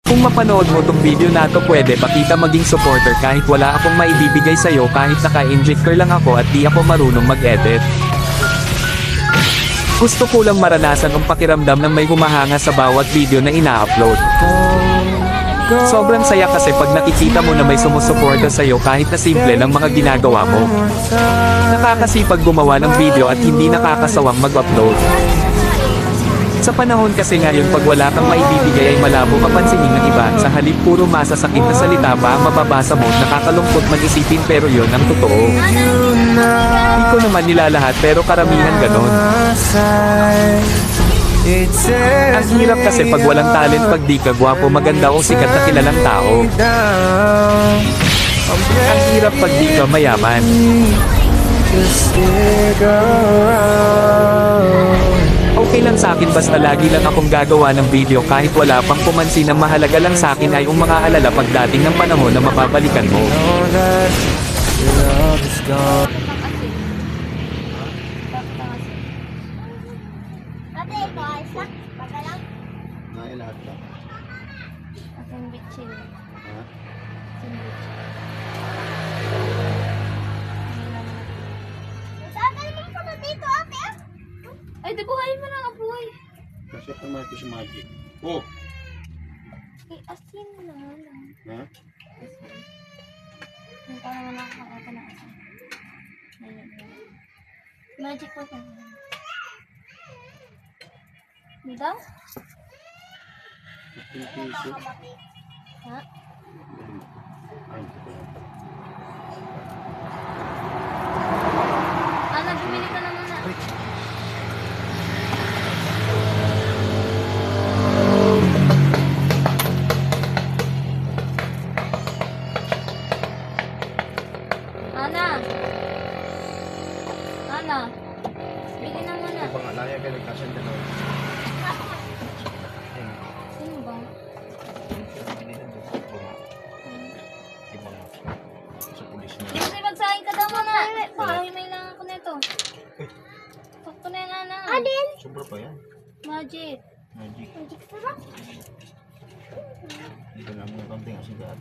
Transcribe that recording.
Kung mapanood mo tong video na to, pwede ba kita maging supporter kahit wala akong maibibigay sa'yo, kahit naka-injector lang ako at di ako marunong mag-edit. Gusto ko lang maranasan ang pakiramdam ng may humahanga sa bawat video na ina-upload. Sobrang saya kasi pag nakikita mo na may sumusuporta sa'yo kahit na simple lang mga ginagawa mo. Nakakasipag gumawa ng video at hindi nakakasawang mag-upload. Sa panahon kasi ngayon, pag wala kang maibibigay ay malabo kapansinin ng iba. Sa halip puro masasakit na salita pa ang mababasa mo, nakakalungkot mag-isipin, pero yon ang totoo. Di ko naman nilalahat pero karamihan ganon. Ang hirap kasi pag walang talent, pag di ka gwapo, maganda o sikat na kilalang tao. Ang hirap pag di ka mayaman. Okay lang sa akin basta lagi lang akong gagawa ng video kahit wala pang pumansin. Ang mahalaga lang sa akin ay ang mga alala pagdating ng panahon na mababalikan mo. Ate, paisa? Pagalang? Ay, lahat ba? Aking bitchin. Ha? Aking bitchin. Saan ka naman ka dito, ate? Ay, di buhayin mo na nga, buhay. Kasi pa si Magic. Oh! Eh, asin na lang. Ha? Asin. Yung parang nakakakata na asin. Ayun, ayun. Magic pa pa. Dito? 15 piso. Ha? Ay, ito ko lang. Ana, bumili ka naman na. Ana! Ana! Bili na muna. Ito nga, laya ka nagkasan ka naman. Sino ba? Sa pulis na. Hindi, magsahin ka daw muna. Pakahimay lang ako nito. Sakto na yan, Ana. Adin? Sobra pa yan. Magic. Magic. Magic sarap. Dito na mga konting asigat.